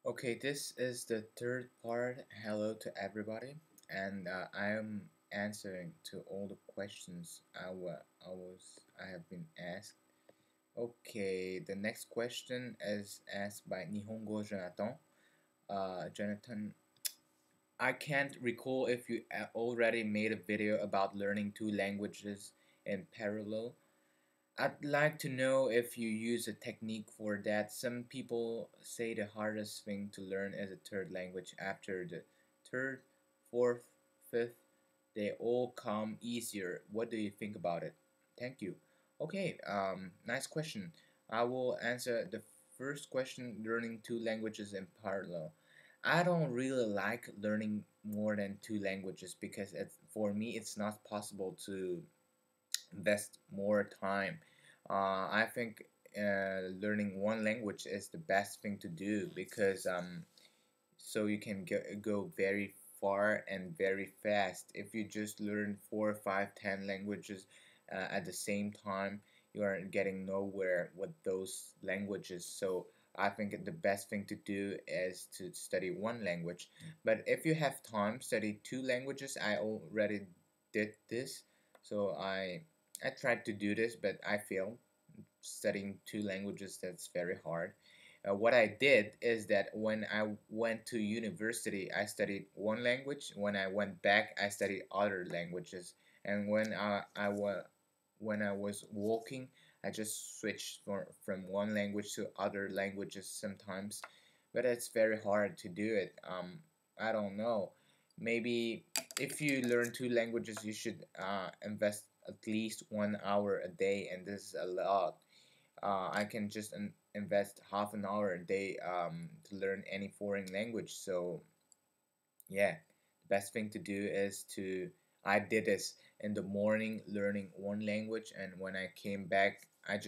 Okay, this is the third part. Hello to everybody, and I am answering to all the questions I have been asked. Okay, the next question is asked by Nihongo Jonathan. Jonathan, I can't recall if you already made a video about learning two languages in parallel. I'd like to know if you use a technique for that. Some people say the hardest thing to learn is a third language. After the third, fourth, fifth, they all come easier. What do you think about it? Thank you. Okay, nice question. I will answer the first question, learning two languages in parallel. I don't really like learning more than two languages because for me it's not possible to invest more time. I think learning one language is the best thing to do because so you can go very far and very fast. If you just learn 4, 5, 10 languages at the same time, you are getting nowhere with those languages. So I think the best thing to do is to study one language. But if you have time, study two languages. I already did this, so I tried to do this, but I failed. Studying two languages, that's very hard. What I did is that when I went to university, I studied one language. When I went back, I studied other languages. And when I was walking, I just switched from one language to other languages sometimes. But it's very hard to do it. I don't know. Maybe if you learn two languages, you should invest at least 1 hour a day, and this is a lot. I can just invest half an hour a day to learn any foreign language. So yeah, the best thing to do is to I did this in the morning learning one language, and when I came back, I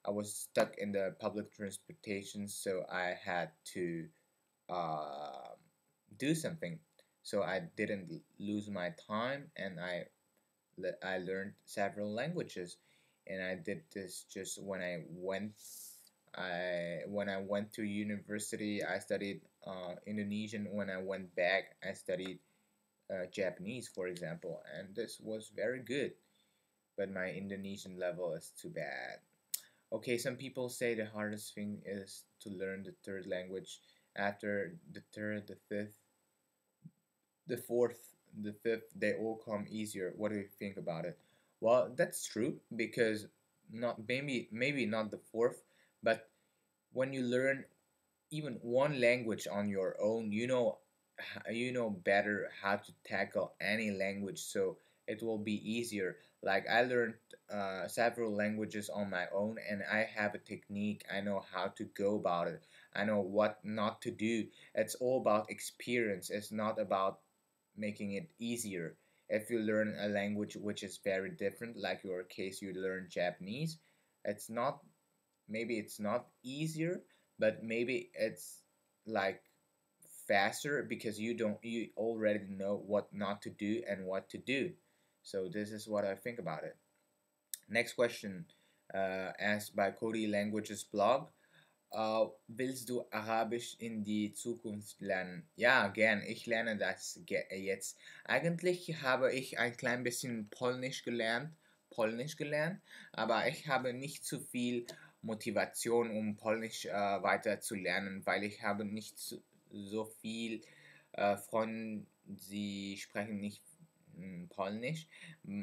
was stuck in the public transportation, so I had to uh, do something. So I didn't lose my time, and I learned several languages, and I did this just when I went to university. I studied Indonesian. When I went back, I studied Japanese, for example, and this was very good. But my Indonesian level is too bad. Okay, some people say the hardest thing is to learn the third language. After the third, the fifth, the fourth, the fifth, they all come easier. What do you think about it? Well, that's true because not maybe not the fourth, but when you learn even one language on your own, you know better how to tackle any language, so it will be easier. Like I learned several languages on my own, and I have a technique. I know how to go about it. I know what not to do. It's all about experience. It's not about making it easier. If you learn a language which is very different, like your case, you learn Japanese, it's not maybe it's not easier, but maybe it's like faster because you already know what not to do and what to do. So this is what I think about it. Next question, asked by Cody Languages blog. Willst du Arabisch in die Zukunft lernen? Ja, gern. Ich lerne das jetzt. Eigentlich habe ich ein klein bisschen Polnisch gelernt, aber ich habe nicht zu viel Motivation, um Polnisch weiter zu lernen, weil ich habe nicht so viel Freunde, sie sprechen nicht Polnisch.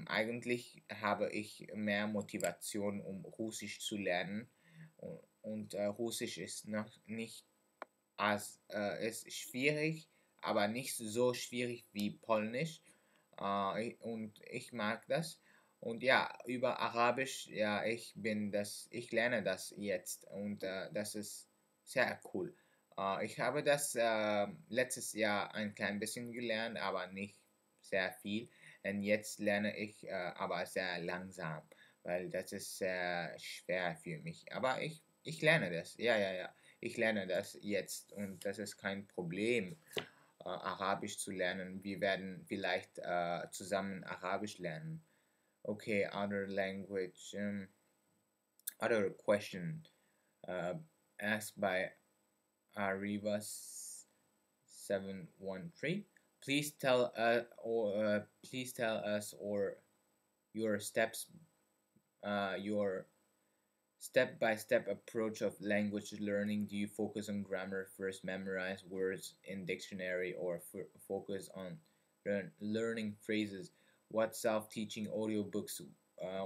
Eigentlich habe ich mehr Motivation, um Russisch zu lernen. Und Russisch ist noch nicht ist schwierig, aber nicht so schwierig wie Polnisch. Und ich mag das. Und ja, über Arabisch, ja, ich lerne das jetzt und das ist sehr cool. Ich habe das letztes Jahr ein klein bisschen gelernt, aber nicht sehr viel. Und jetzt lerne ich aber sehr langsam, weil das ist sehr schwer für mich. Aber ich lerne das, ja. Ich lerne das jetzt und das ist kein Problem, Arabisch zu lernen. Wir werden vielleicht zusammen Arabisch lernen. Okay, other language, other question uh, asked by Arriva713. Please tell us or your steps, your step-by-step approach of language learning. Do you focus on grammar first, memorize words in dictionary, or focus on learning phrases? What self-teaching audiobooks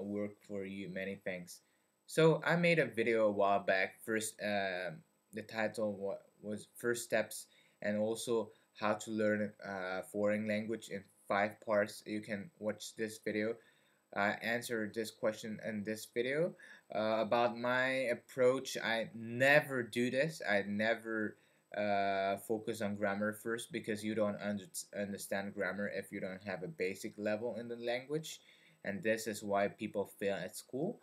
work for you? Many thanks. So I made a video a while back. First, the title was First Steps, and also how to learn foreign language in 5 parts. You can watch this video. Answer this question in this video. About my approach, I never do this. I never focus on grammar first, because you don't understand grammar if you don't have a basic level in the language, and this is why people fail at school.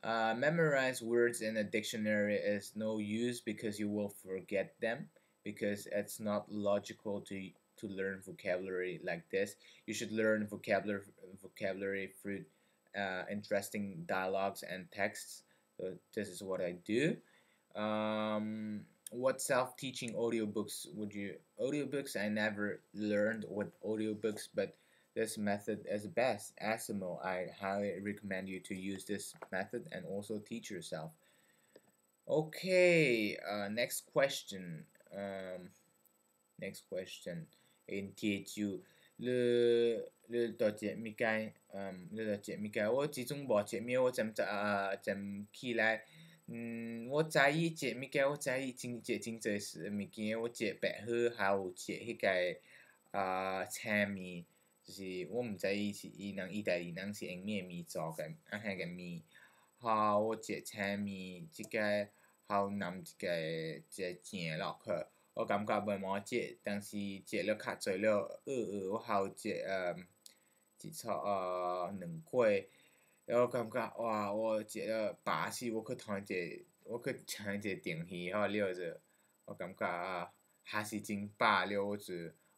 Memorize words in a dictionary is no use, because you will forget them, because it's not logical to learn vocabulary like this. You should learn vocabulary through interesting dialogues and texts. So this is what I do. What self-teaching audiobooks would you? Audiobooks, I never learned with audiobooks, but this method is best. Asimo, I highly recommend you to use this method and also teach yourself. Okay, next question. Next question. In THU, le đợt chị mi cay le đợt chị mi cay 我始終冇姐咪我陣起來我在意姐咪嘅我在意真濟事物件我姐白好還有姐迄個青面就是我唔知伊是意大利人是用咩面做嘅迄個面好我姐青面即個還有淋一個正落去我感覺袂毛食，但是食了較濟了我還有食一撮兩粿，然後感覺哇，我食了飽死，我去聽一個電視好了就，我感覺還是真飽了，我就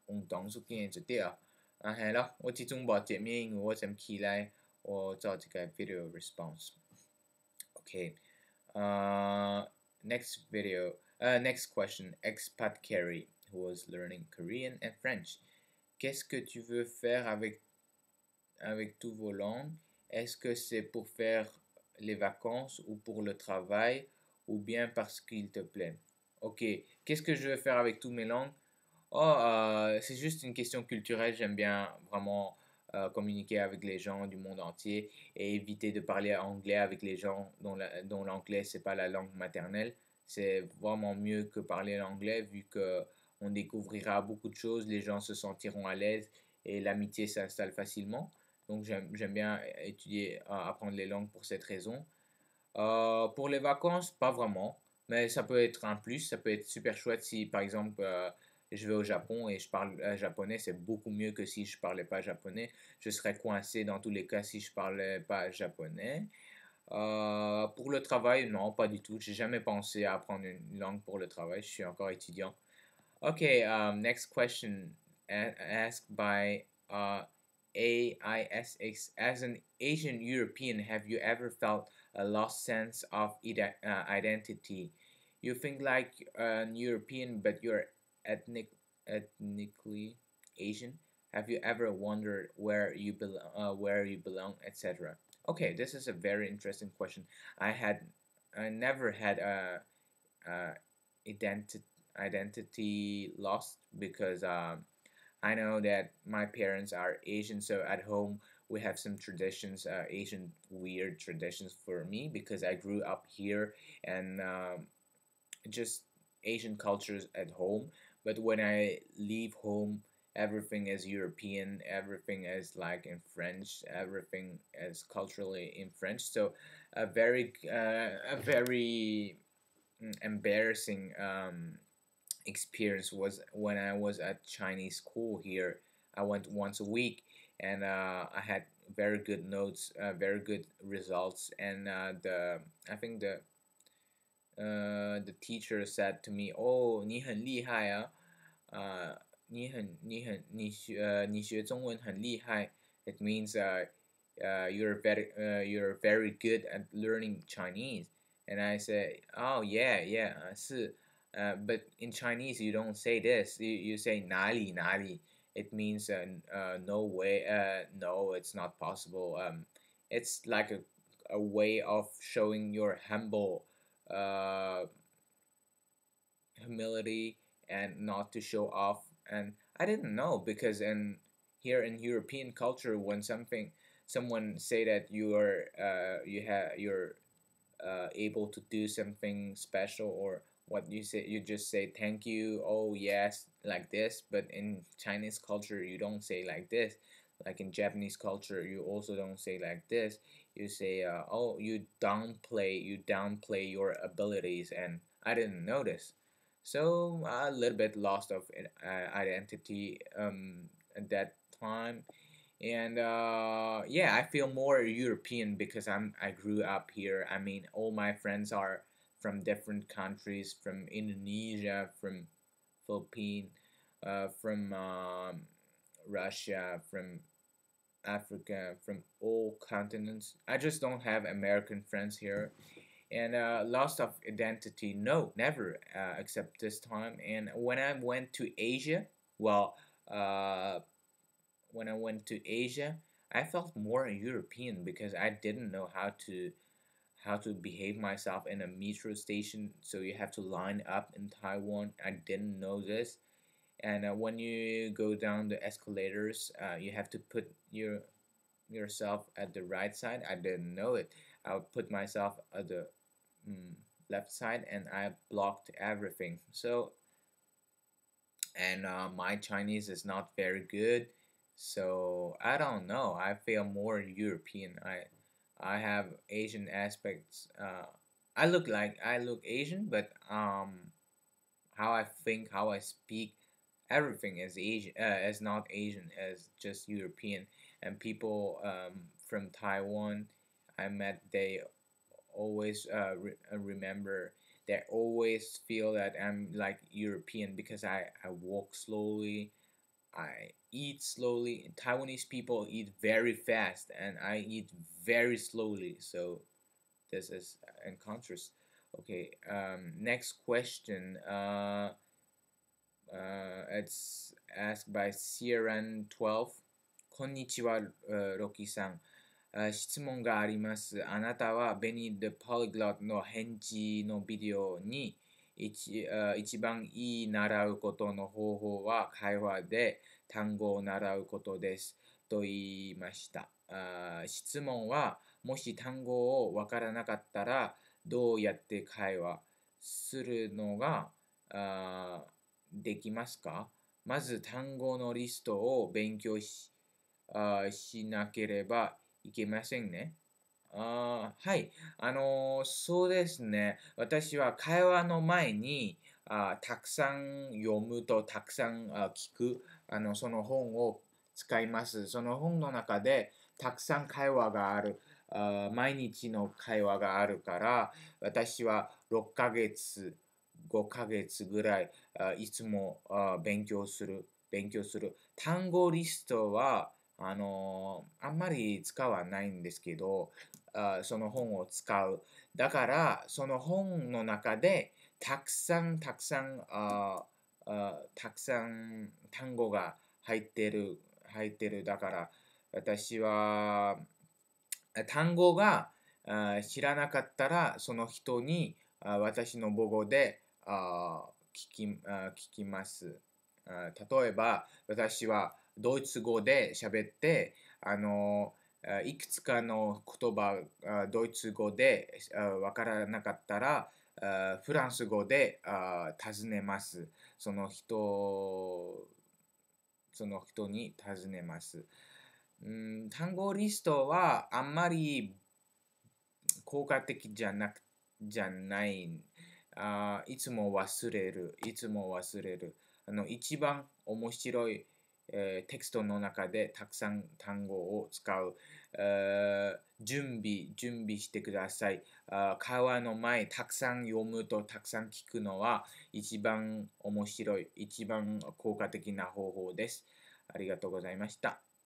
運動一件就對了。係咯，我始終無食咩，因為我先起來，我做一個 video response. Okay. Next video. Next question. Expat Carrie, who was learning Korean and French. Qu'est-ce que tu veux faire avec tous vos langues? Est-ce que c'est pour faire les vacances ou pour le travail ou bien parce qu'il te plaît? Ok. Qu'est-ce que je veux faire avec toutes mes langues? C'est juste une question culturelle. J'aime bien vraiment communiquer avec les gens du monde entier et éviter de parler anglais avec les gens dont l'anglais c'est pas la langue maternelle. C'est vraiment mieux que parler l'anglais vu que on découvrira beaucoup de choses, les gens se sentiront à l'aise et l'amitié s'installe facilement. Donc j'aime bien apprendre les langues pour cette raison. Pour les vacances, pas vraiment, mais ça peut être un plus, ça peut être super chouette si par exemple je vais au Japon et je parle japonais, c'est beaucoup mieux que si je parlais pas japonais. Je serais coincé dans tous les cas si je parlais pas japonais. Pour le travail, non, pas du tout. J'ai jamais pensé à apprendre une langue pour le travail. Je suis encore étudiant. Okay, next question asked by AISX. As an Asian European, have you ever felt a lost sense of identity? You think like an European, but you're ethnically Asian. Have you ever wondered where you belong, etc.? Okay, this is a very interesting question. I never had a identity lost because I know that my parents are Asian, so at home we have some traditions, Asian weird traditions for me because I grew up here and just Asian cultures at home. But when I leave home, everything is European, everything is like in French, everything is culturally in French. So a very embarrassing experience was when I was at Chinese school here. I went once a week, and I had very good notes, very good results, and I think the teacher said to me, "Oh, 你很厉害啊，你学中文很厉害." It means you're very good at learning Chinese. And I say, "Oh yeah, yeah, 是 But in Chinese, you don't say this. You say nali nali. It means no way. No, it's not possible. It's like a way of showing your uh, humility and not to show off. And I didn't know because in here in European culture, when someone say that you're able to do something special, or what you say, you just say thank you, oh yes, like this. But in Chinese culture, you don't say like this. Like in Japanese culture, you also don't say like this. You say oh, you downplay your abilities. And I didn't notice, so a little bit lost of identity at that time. And yeah, I feel more European because I grew up here. I mean, all my friends are from different countries, from Indonesia, from Philippines, from Russia, from Africa, from all continents. I just don't have American friends here. And loss of identity, no, never, except this time. And when I went to Asia, well, uh, when I went to Asia, I felt more European because I didn't know how to behave myself in a metro station. So you have to line up in Taiwan. I didn't know this. And when you go down the escalators, you have to put yourself at the right side. I didn't know it. I would put myself at the mm, left side, and I blocked everything. So, and my Chinese is not very good, so I don't know. I feel more European. I have Asian aspects. I look Asian, but how I think, how I speak, everything is Asian. Is not Asian, as just European. And people from Taiwan I met, they always remember. They always feel that I'm like European because I walk slowly, I eat slowly. Taiwanese people eat very fast, and I eat very slowly. So this is in contrast. Okay, next question. It's asked by Sieran12. こんにちは、ロキさん。質問があります。あなたはベニー・ド・ポリグロットの返事のビデオに一番いい習うことの方法は会話で単語を習うことですと言いました。質問は、もし単語をわからなかったらどうやって会話するのができますか？まず単語のリストを勉強しなければいけませんね。はい。そうですね。私は会話の前にたくさん読むとたくさん聞くその本を使います。その本の中でたくさん会話がある。毎日の会話があるから、私は6ヶ月、5ヶ月ぐらいいつも勉強する。単語リストはあんまり使わないんですけど、その本を使う。だから、その本の中で、たくさん単語が入ってる。だから、私は、単語が知らなかったら、その人に私の母語で聞きます。例えば、私はドイツ語で喋って、いくつかの言葉、ドイツ語でわからなかったら、フランス語で尋ねます。その人に尋ねます。単語リストはあんまり効果的じゃない。いつも忘れる。一番面白い、テキストの中でたくさん単語を使う。準備してください。会話の前、たくさん読むとたくさん聞くのは一番面白い、一番効果的な方法です。ありがとうございました。